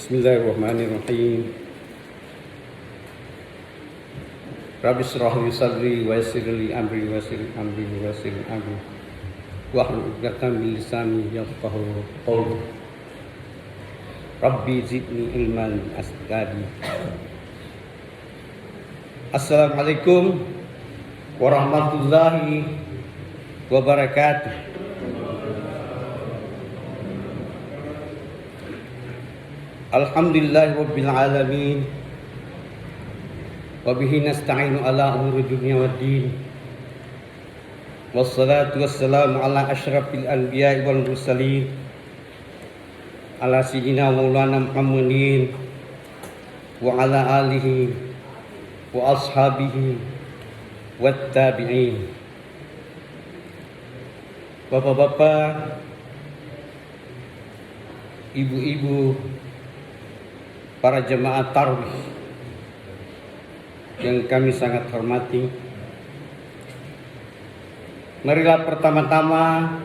Bismillahirrahmanirrahim. Rabbi shrah li sadri wa yassir li amri wa yassir amri wahlul 'uqdatam min lisani yafqahu qawli. Rabbi zidni ilman astadi. Assalamualaikum warahmatullahi wabarakatuh. Alhamdulillahi rabbil alamin. Wa bihi nasta'inu ala umuri dunya waddin. Wassalatu wassalamu ala asyrafil anbiya'i wal mursalin. Ala sayyidina maulana Muhammadin wa ala alihi wa ashabihi wat tabi'in. Bapak-bapak, ibu-ibu, para jemaah tarawih yang kami sangat hormati, marilah pertama-tama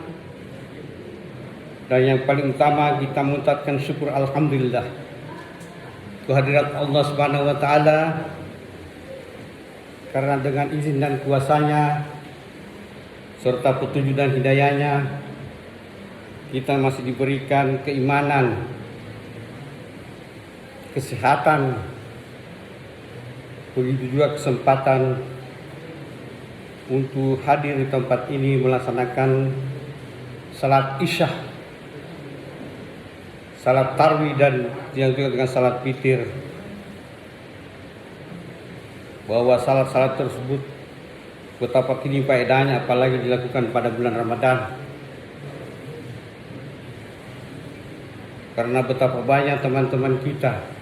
dan yang paling utama kita mengucapkan syukur alhamdulillah kehadirat Allah Subhanahu wa taala, karena dengan izin dan kuasanya serta petunjuk dan hidayahnya kita masih diberikan keimanan, kesehatan, begitu juga kesempatan untuk hadir di tempat ini melaksanakan salat isya, salat tarawih, dan yang juga dengan salat witir. Bahwa salat-salat tersebut betapa kini faedahnya apalagi dilakukan pada bulan Ramadan. Karena betapa banyak teman-teman kita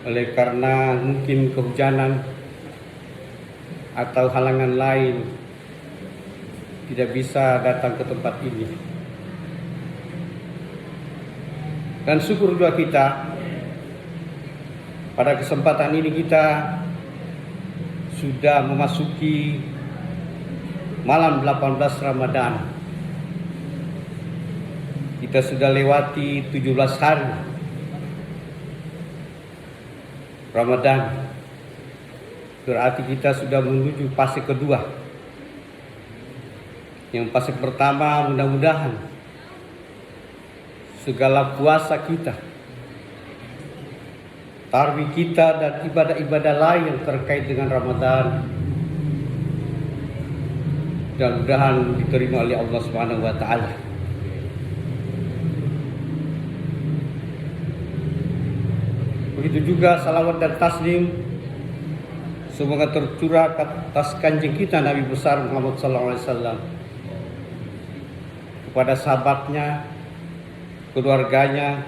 oleh karena mungkin kehujanan atau halangan lain tidak bisa datang ke tempat ini. Dan syukur juga kita pada kesempatan ini kita sudah memasuki malam 18 Ramadan. Kita sudah lewati 17 hari Ramadan. Berarti kita sudah menuju fase kedua. Yang fase pertama mudah-mudahan segala puasa kita, tarawih kita, dan ibadah-ibadah lain yang terkait dengan Ramadan mudah-mudahan diterima oleh Allah Subhanahu wa taala. Begitu juga salawat dan taslim semoga tercurah atas kanjeng kita Nabi besar Muhammad SAW, kepada sahabatnya, keluarganya,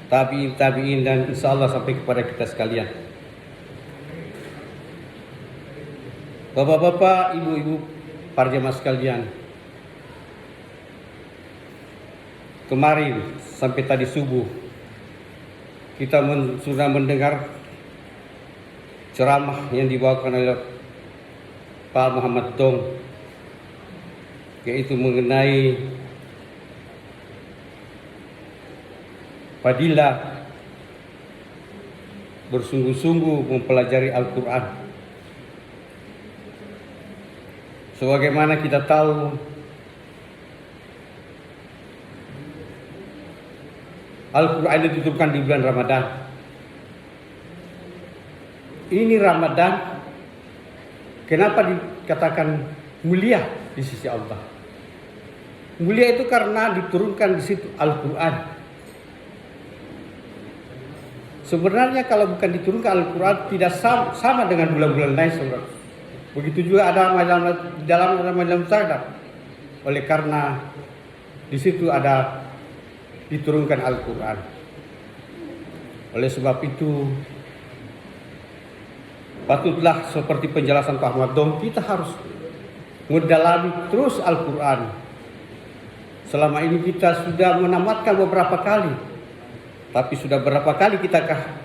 tabi'in, dan insya Allah sampai kepada kita sekalian. Bapak-bapak, ibu-ibu, para jemaah sekalian, kemarin sampai tadi subuh kita sudah mendengar ceramah yang dibawakan oleh Pak Muhammad Dong, yaitu mengenai fadilah bersungguh-sungguh mempelajari Al-Quran. Sebagaimana kita tahu, Al-Quran diturunkan di bulan Ramadan. Ini Ramadan, kenapa dikatakan mulia di sisi Allah? Mulia itu karena diturunkan di situ Al-Quran. Sebenarnya kalau bukan diturunkan Al-Quran tidak sama dengan bulan-bulan lain, saudara. Begitu juga ada dalam Ramadan sadar. Oleh karena di situ ada diturunkan Al-Quran. Oleh sebab itu patutlah seperti penjelasan Pak Ahmad Dong, kita harus mendalami terus Al-Quran. Selama ini kita sudah menamatkan beberapa kali, tapi sudah berapa kali kitakah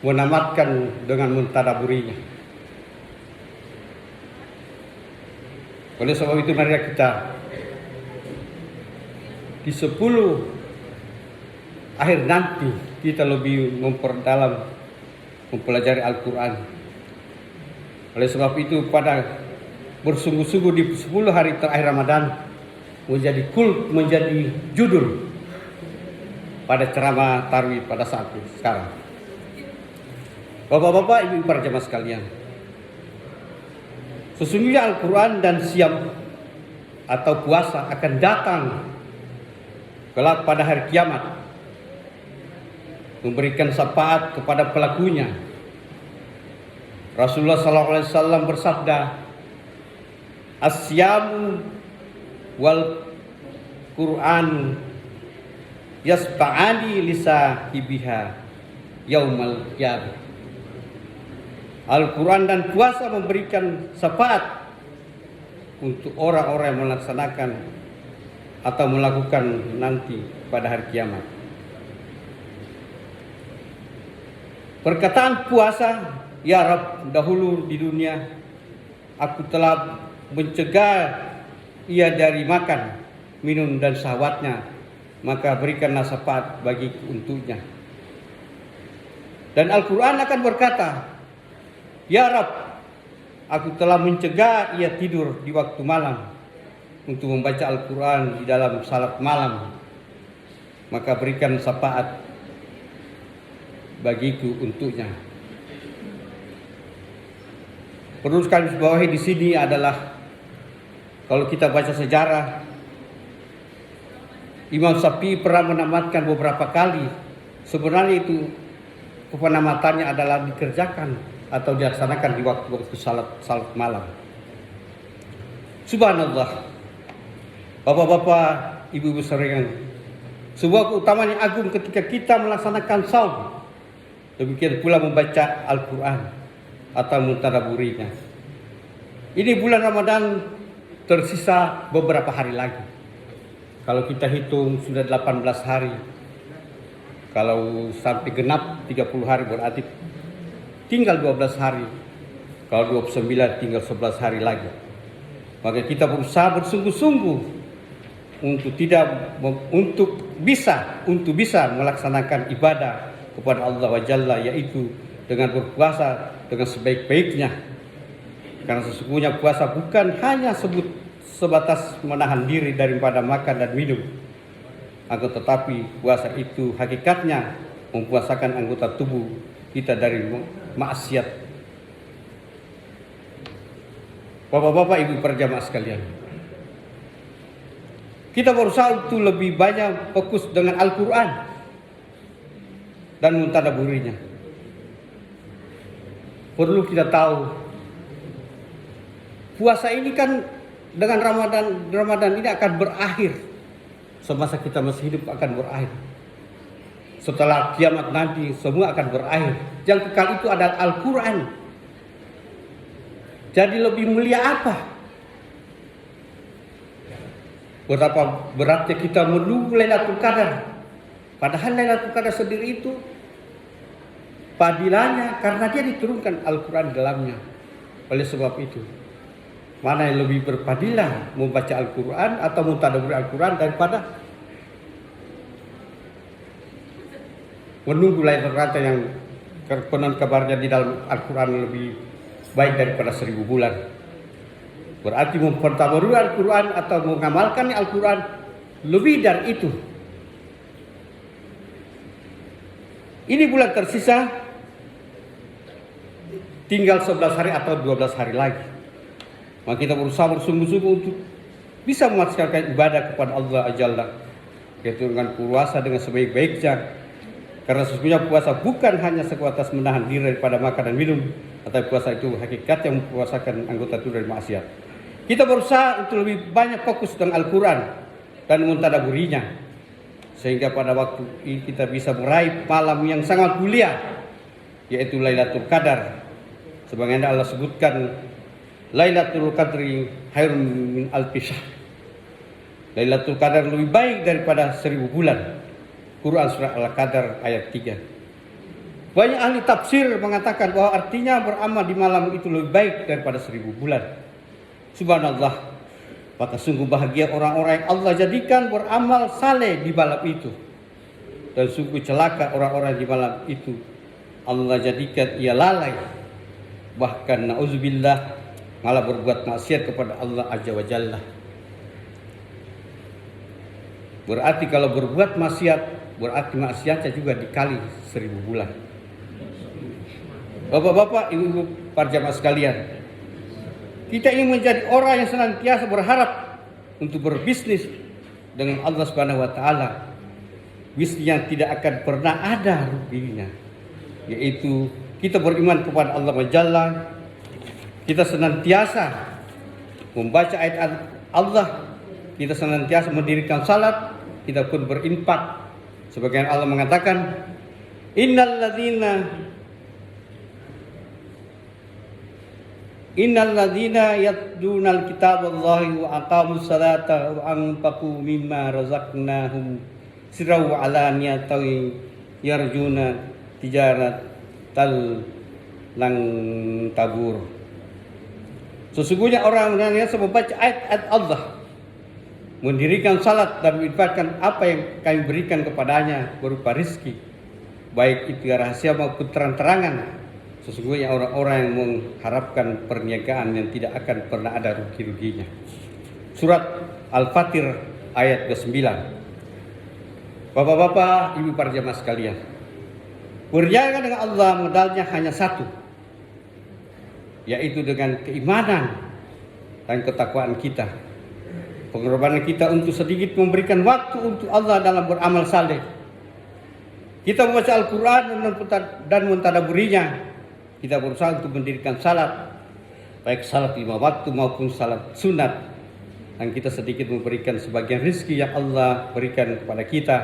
menamatkan dengan mentadaburinya? Oleh sebab itu marilah kita di 10 akhir nanti kita lebih memperdalam mempelajari Al-Quran. Oleh sebab itu pada bersungguh-sungguh di 10 hari terakhir Ramadan menjadi judul pada ceramah Tarwih pada saat ini sekarang. Bapak-bapak, ibu para jemaah sekalian, sesungguhnya Al-Quran dan Syam atau puasa akan datang kelak pada hari kiamat, memberikan syafaat kepada pelakunya. Rasulullah SAW bersabda, "As-Syamu wal Quran yasfa'ani lisahibiha yaumal qiyamah." Al-Quran dan puasa memberikan syafaat untuk orang-orang yang melaksanakan atau melakukan nanti pada hari kiamat. Perkataan puasa, "Ya Rabb, dahulu di dunia aku telah mencegah ia dari makan, minum dan syahwatnya, maka berikanlah syafaat bagi untuknya." Dan Al-Quran akan berkata, "Ya Rabb, aku telah mencegah ia tidur di waktu malam untuk membaca Al-Quran di dalam salat malam, maka berikan syafaat bagiku untuknya." Perlu sekali dibawahi di sini adalah kalau kita baca sejarah, Imam Syafi'i pernah menamatkan beberapa kali. Sebenarnya itu penamatannya adalah dikerjakan atau dilaksanakan di waktu-waktu salat malam. Subhanallah. Bapak-bapak, ibu-ibu sekalian, sebuah keutamaan yang agung ketika kita melaksanakan saum. Demikian pula membaca Al-Quran atau mentadabburinya. Ini bulan Ramadan tersisa beberapa hari lagi. Kalau kita hitung sudah 18 hari. Kalau sampai genap 30 hari berarti tinggal 12 hari. Kalau 29 tinggal 11 hari lagi. Maka kita berusaha bersungguh-sungguh untuk bisa melaksanakan ibadah kepada Allah wa Jalla, yaitu dengan berpuasa dengan sebaik-baiknya. Karena sesungguhnya puasa bukan hanya sebatas menahan diri daripada makan dan minum, akan tetapi puasa itu hakikatnya mempuasakan anggota tubuh kita dari maksiat. Bapak-bapak, ibu para jamaah sekalian, kita berusaha untuk lebih banyak fokus dengan Al-Quran dan mentadabburinya. Perlu kita tahu, puasa ini kan dengan Ramadan ini akan berakhir. Semasa kita masih hidup akan berakhir. Setelah kiamat nanti semua akan berakhir. Yang kekal itu adalah Al-Quran. Jadi lebih mulia apa? Betapa beratnya kita menunggu Lailatul Qadar. Padahal Lailatul Qadar sendiri itu fadilahnya karena dia diturunkan Al-Quran dalamnya. Oleh sebab itu, mana yang lebih berfadilah, membaca Al-Quran atau mentadabbur Al-Quran daripada menunggu Lailatul Qadar yang konon kabarnya di dalam Al-Quran lebih baik daripada 1000 bulan. Berarti mentadabbur Al-Quran atau mengamalkan Al-Quran lebih dari itu. Ini bulan tersisa tinggal 11 hari atau 12 hari lagi. Maka kita berusaha bersungguh-sungguh untuk bisa melaksanakan ibadah kepada Allah Jalla, yaitu dengan puasa dengan sebaik-baiknya. Karena sesungguhnya puasa bukan hanya sebatas menahan diri daripada makan dan minum, tetapi puasa itu hakikat yang mempuasakan anggota tubuh dari maksiat. Kita berusaha untuk lebih banyak fokus dengan Al-Quran dan mentadabburinya, sehingga pada waktu ini kita bisa meraih malam yang sangat mulia, yaitu Lailatul Qadar. Sebagaimana Allah sebutkan, Lailatul Qadri khairun min alfi syahr. Lailatul Qadar lebih baik daripada 1000 bulan. Quran surah Al-Qadar ayat 3. Banyak ahli tafsir mengatakan bahwa artinya beramal di malam itu lebih baik daripada 1000 bulan. Subhanallah. Maka sungguh bahagia orang-orang yang Allah jadikan beramal saleh di malam itu. dan sungguh celaka orang-orang di malam itu Allah jadikan ia lalai, bahkan na'udzubillah malah berbuat maksiat kepada Allah Azza wa Jalla. Berarti kalau berbuat maksiat, berarti maksiatnya juga dikali 1000 bulan. Bapak-bapak, ibu-ibu, para jamaah sekalian, kita ingin menjadi orang yang senantiasa berharap untuk berbisnis dengan Allah Subhanahu wa taala. Bisnis yang tidak akan pernah ada ruginya, yaitu kita beriman kepada Allah Jalla, kita senantiasa membaca ayat Allah, kita senantiasa mendirikan salat, kita pun berinfak. Sebagaimana Allah mengatakan, Innal ladzina yatluna kitaballahi wa aqamus salata wa anfaqu mimma razaqnahum sirran wa alaniyatan yarjuna tijaratal lang tabur. Sesungguhnya orang yang membaca ayat-ayat Allah, mendirikan salat dan menginfakkan apa yang kami berikan kepadanya berupa rizki, baik itu rahasia maupun terang-terangan. Sesungguhnya orang-orang yang mengharapkan perniagaan yang tidak akan pernah ada rugi-ruginya. Surat Al-Fatir ayat ke-9. Bapak-bapak, ibu para jamaah sekalian, berjalan dengan Allah modalnya hanya satu, yaitu dengan keimanan dan ketakwaan kita. Pengorbanan kita untuk sedikit memberikan waktu untuk Allah dalam beramal saleh. Kita membaca Al-Quran dan mentadaburinya. Kita berusaha untuk mendirikan salat, baik salat 5 waktu maupun salat sunat. Dan kita sedikit memberikan sebagian rezeki yang Allah berikan kepada kita.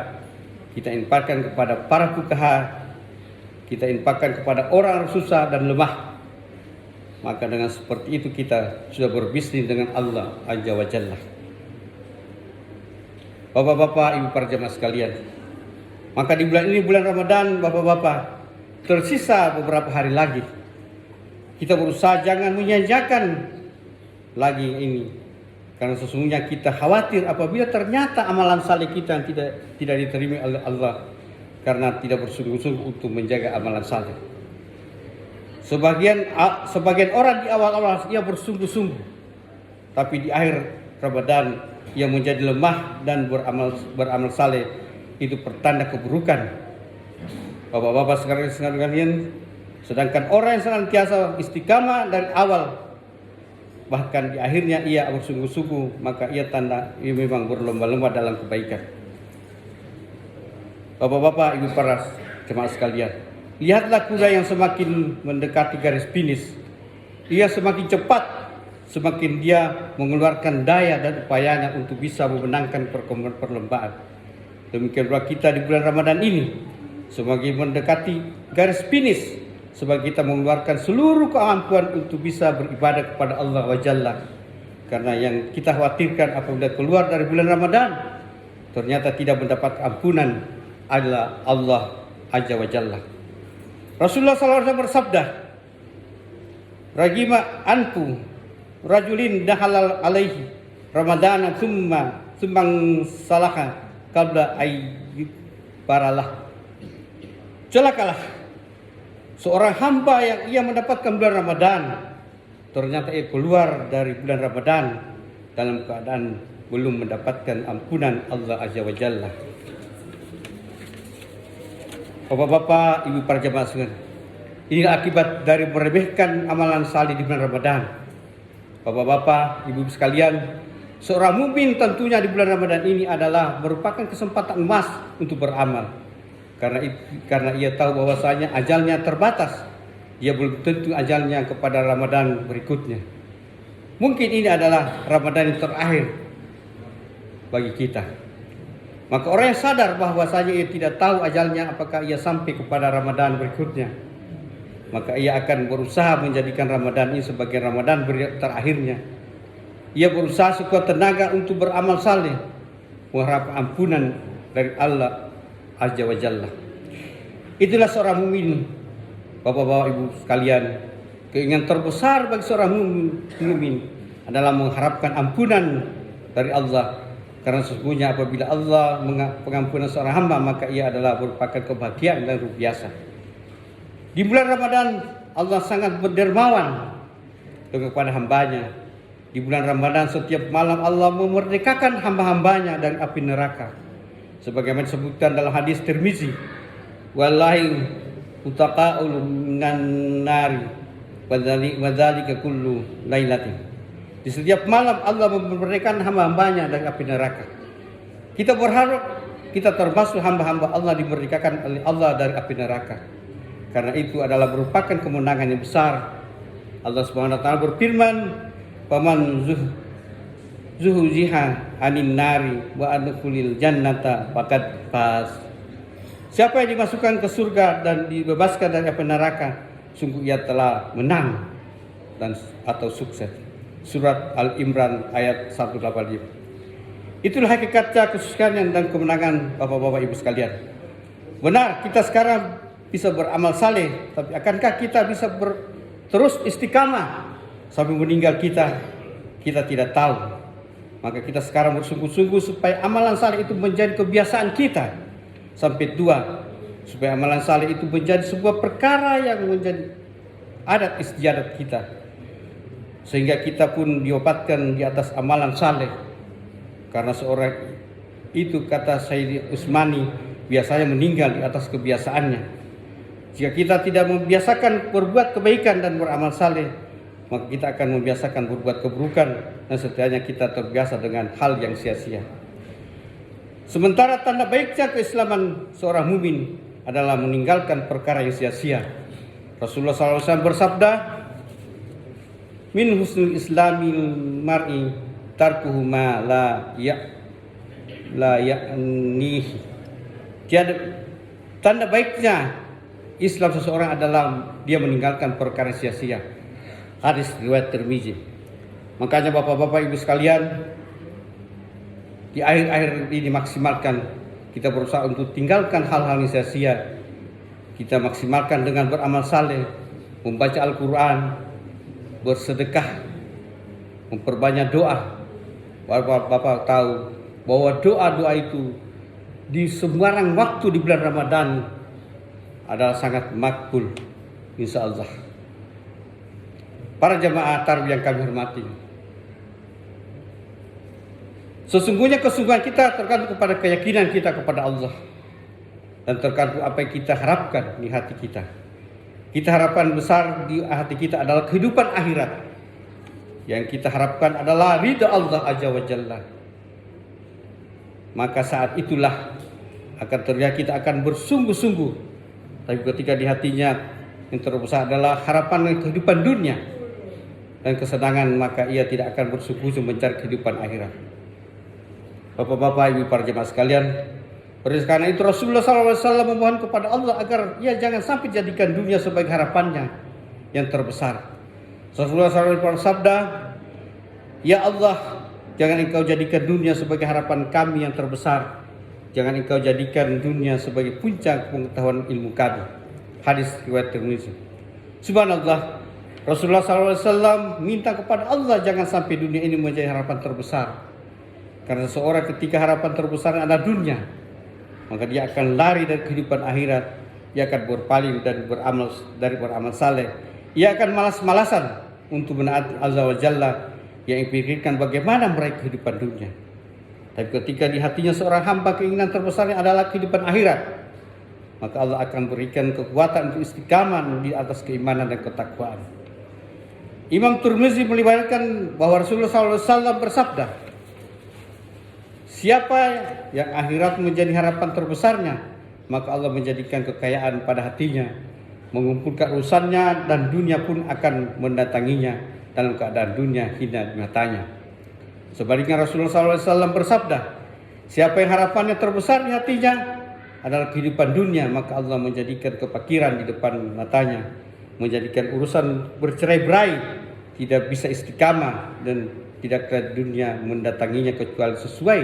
Kita infakkan kepada para fuqaha, kita infakkan kepada orang susah dan lemah. Maka dengan seperti itu kita sudah berbisnis dengan Allah Azza wa Jalla. Bapak-bapak, ibu para jamaah sekalian, maka di bulan ini, bulan Ramadan, bapak-bapak, tersisa beberapa hari lagi. Kita berusaha jangan menyanyiakan lagi ini, karena sesungguhnya kita khawatir apabila ternyata amalan saleh kita yang tidak diterima oleh Allah karena tidak bersungguh-sungguh untuk menjaga amalan saleh. Sebagian orang di awal-awal ia bersungguh-sungguh, tapi di akhir Ramadan ia menjadi lemah dan beramal saleh, itu pertanda keburukan. Bapak-bapak sekalian, sedangkan orang yang senantiasa istiqamah dari awal, bahkan di akhirnya ia bersungguh-sungguh, maka ia memang berlomba-lomba dalam kebaikan. Bapak-bapak, ibu para jemaah sekalian, lihatlah kuda yang semakin mendekati garis finish, ia semakin cepat, semakin dia mengeluarkan daya dan upayanya untuk bisa memenangkan perlombaan. Demikian pula kita di bulan Ramadan ini, semakin mendekati garis finish, sebagai kita mengeluarkan seluruh kemampuan untuk bisa beribadah kepada Allah wa Jalla. Karena yang kita khawatirkan apabila keluar dari bulan Ramadan, ternyata tidak mendapat ampunan adalah Allah Azza wa Jalla. Rasulullah SAW bersabda, Ragima anfu rajulin dahalal alaihi Ramadana sumbang salaha qabla ayyib paralah. Celakalah seorang hamba yang ia mendapatkan bulan Ramadan, ternyata ia keluar dari bulan Ramadan dalam keadaan belum mendapatkan ampunan Allah Azza wa Jalla. Bapak-bapak, ibu para jemaah sekalian, inilah akibat dari meremehkan amalan saleh di bulan Ramadan. Bapak-bapak, ibu sekalian, seorang mukmin tentunya di bulan Ramadan ini adalah merupakan kesempatan emas untuk beramal. Karena ia tahu bahwasanya ajalnya terbatas. Ia belum tentu ajalnya kepada Ramadan berikutnya. Mungkin ini adalah Ramadan yang terakhir bagi kita. Maka orang yang sadar bahwasanya ia tidak tahu ajalnya apakah ia sampai kepada Ramadan berikutnya, maka ia akan berusaha menjadikan Ramadan ini sebagai Ramadan terakhirnya. Ia berusaha sekuat tenaga untuk beramal saleh, mengharap ampunan dari Allah Azza wa Jalla. Itulah seorang mukmin. Bapak-bapak, ibu sekalian, keinginan terbesar bagi seorang mukmin adalah mengharapkan ampunan dari Allah Karena sesungguhnya apabila Allah pengampunan seorang hamba, maka ia adalah merupakan kebahagiaan dan luar biasa. Di bulan Ramadan Allah sangat berdermawan kepada hambanya. Di bulan Ramadan setiap malam Allah memerdekakan hamba-hambanya dari api neraka. Sebagaimana disebutkan dalam hadis Tirmizi, wallahi utaqa'ul minan nari wa dzalika kullu lailatin. Di setiap malam Allah memerdekakan hamba-hambanya dari api neraka. Kita berharap kita termasuk hamba-hamba Allah dimerdekakan oleh Allah dari api neraka. Karena itu adalah merupakan kemenangan yang besar. Allah Subhanahu wa taala berfirman, "Faman zuhziha 'anil nari wa adkhulil jannata faqad faz." Siapa yang dimasukkan ke surga dan dibebaskan dari api neraka, sungguh ia telah menang dan atau sukses. Surat Al-Imran ayat 185. Itulah hakikatnya kesusahan dan kemenangan Bapak-bapak Ibu sekalian. Benar, kita sekarang bisa beramal saleh, tapi akankah kita bisa terus istiqamah sampai meninggal kita tidak tahu. Maka kita sekarang bersungguh-sungguh supaya amalan saleh itu menjadi kebiasaan kita sampai tua, supaya amalan saleh itu menjadi sebuah perkara yang menjadi adat istiadat kita, sehingga kita pun diobatkan di atas amalan saleh. Karena seorang itu, kata Sayyidi Utsmani, biasanya meninggal di atas kebiasaannya. Jika kita tidak membiasakan berbuat kebaikan dan beramal saleh, maka kita akan membiasakan berbuat keburukan dan setidaknya kita terbiasa dengan hal yang sia-sia. Sementara tanda baiknya keislaman seorang mukmin adalah meninggalkan perkara yang sia-sia. Rasulullah SAW bersabda, min husnul islamil mar'i tarkuhu ma la ya'nihi. Tiada tanda baiknya Islam seseorang adalah dia meninggalkan perkara sia-sia. Hadis riwayat Tirmizi. Makanya Bapak-bapak Ibu sekalian, di akhir-akhir ini maksimalkan kita berusaha untuk tinggalkan hal-hal yang sia-sia. Kita maksimalkan dengan beramal saleh, membaca Al-Quran, bersedekah, memperbanyak doa. Bapak tahu bahwa doa-doa itu di sembarang waktu di bulan Ramadan adalah sangat makbul, insya Allah. Para jamaah tarawih yang kami hormati, sesungguhnya kesungguhan kita tergantung kepada keyakinan kita kepada Allah dan tergantung apa yang kita harapkan di hati kita. Kita harapkan besar di hati kita adalah kehidupan akhirat. Yang kita harapkan adalah ridha Allah Azza wa Jalla. Maka saat itulah akan terlihat kita akan bersungguh-sungguh. Tapi ketika di hatinya yang terbesar adalah harapan kehidupan dunia dan kesenangan, maka ia tidak akan bersungguh-sungguh mencari kehidupan akhirat. Bapak-bapak, Ibu, para jemaah sekalian, oleh karena itu Rasulullah SAW memohon kepada Allah agar ia jangan sampai jadikan dunia sebagai harapannya yang terbesar. Rasulullah SAW bersabda, ya Allah, jangan engkau jadikan dunia sebagai harapan kami yang terbesar. Jangan engkau jadikan dunia sebagai puncak pengetahuan ilmu kami. Hadis riwayat Tirmizi. Subhanallah, Rasulullah SAW minta kepada Allah jangan sampai dunia ini menjadi harapan terbesar. Karena seorang ketika harapan terbesar adalah dunia, maka dia akan lari dari kehidupan akhirat. Dia akan berpaling dan beramal saleh. Ia akan malas-malasan untuk menaati Azza wa Jalla, yang pikirkan bagaimana meraih kehidupan dunia. Tapi ketika di hatinya seorang hamba keinginan terbesarnya adalah kehidupan akhirat, maka Allah akan berikan kekuatan untuk istiqamah di atas keimanan dan ketakwaan. Imam Tirmizi meriwayatkan bahwa Rasulullah SAW bersabda, siapa yang akhirat menjadi harapan terbesarnya, maka Allah menjadikan kekayaan pada hatinya, mengumpulkan urusannya, dan dunia pun akan mendatanginya dalam keadaan dunia hina di matanya. Sebaliknya Rasulullah SAW bersabda, siapa yang harapannya terbesar di hatinya adalah kehidupan dunia, maka Allah menjadikan kefakiran di depan matanya, menjadikan urusan bercerai-berai, tidak bisa istiqamah, dan tidak ke dunia mendatanginya kecuali sesuai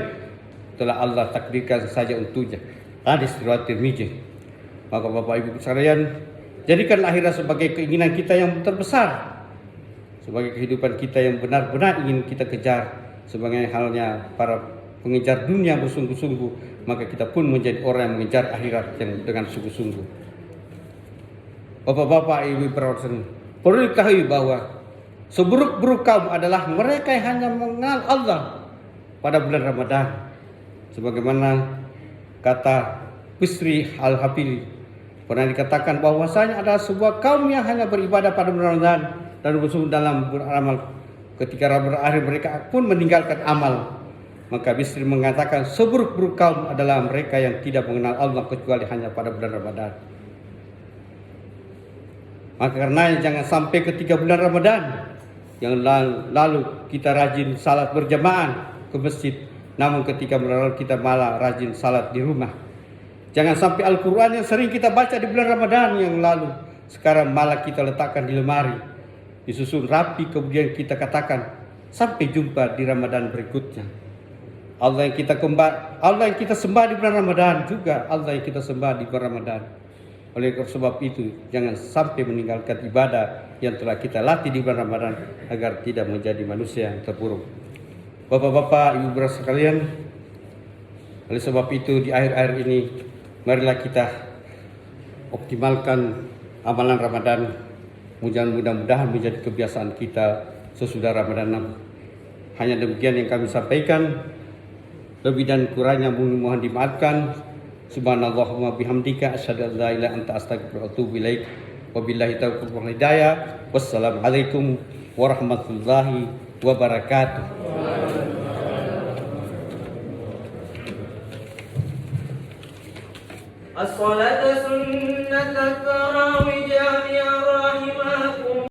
telah Allah takdirkan saja untuknya. Hadis riwayat Tirmizi. Maka Bapak Ibu sekalian, jadikanlah akhirat sebagai keinginan kita yang terbesar, sebagai kehidupan kita yang benar-benar ingin kita kejar, sebagai halnya para mengejar dunia bersungguh-sungguh, maka kita pun menjadi orang yang mengejar akhirat yang dengan sungguh-sungguh. Bapak-bapak, ibu perawatan, perlu diketahui bahwa seburuk-buruk kaum adalah mereka yang hanya mengenal Allah pada bulan Ramadan. Sebagaimana kata Bisri Al-Hafili, pernah dikatakan bahwasanya adalah sebuah kaum yang hanya beribadah pada bulan Ramadan dan bersungguh dalam beramal. Ketika berakhir mereka pun meninggalkan amal. Maka Bisri mengatakan seburuk-buruk kaum adalah mereka yang tidak mengenal Allah kecuali hanya pada bulan Ramadan. Maka karenanya jangan sampai ketika bulan Ramadan yang lalu kita rajin salat berjamaah ke masjid, namun ketika bulan Ramadan kita malah rajin salat di rumah. Jangan sampai Al-Quran yang sering kita baca di bulan Ramadan yang lalu sekarang malah kita letakkan di lemari, disusun rapi, kemudian kita katakan sampai jumpa di Ramadan berikutnya. Allah yang kita sembah di bulan Ramadan juga Allah yang kita sembah di bulan Ramadan. Oleh sebab itu jangan sampai meninggalkan ibadah yang telah kita latih di bulan Ramadan agar tidak menjadi manusia yang terpuruk. Bapak-bapak, ibu-ibu sekalian, oleh sebab itu di akhir-akhir ini marilah kita optimalkan amalan Ramadan. Mudah-mudahan menjadi kebiasaan kita sesudah Ramadan. Hanya demikian yang kami sampaikan. Lebih dan kurangnya mohon dimaafkan. Subhanallahumma bihamdika asyhadu an la ilaha illa anta astaghfiruka wa atubu ilaik. Wabillahi taufiq wal hidayah. Wassalamualaikum warahmatullahi wabarakatuh. As-salatu sunnat at-tarawih jami'a rahimakum.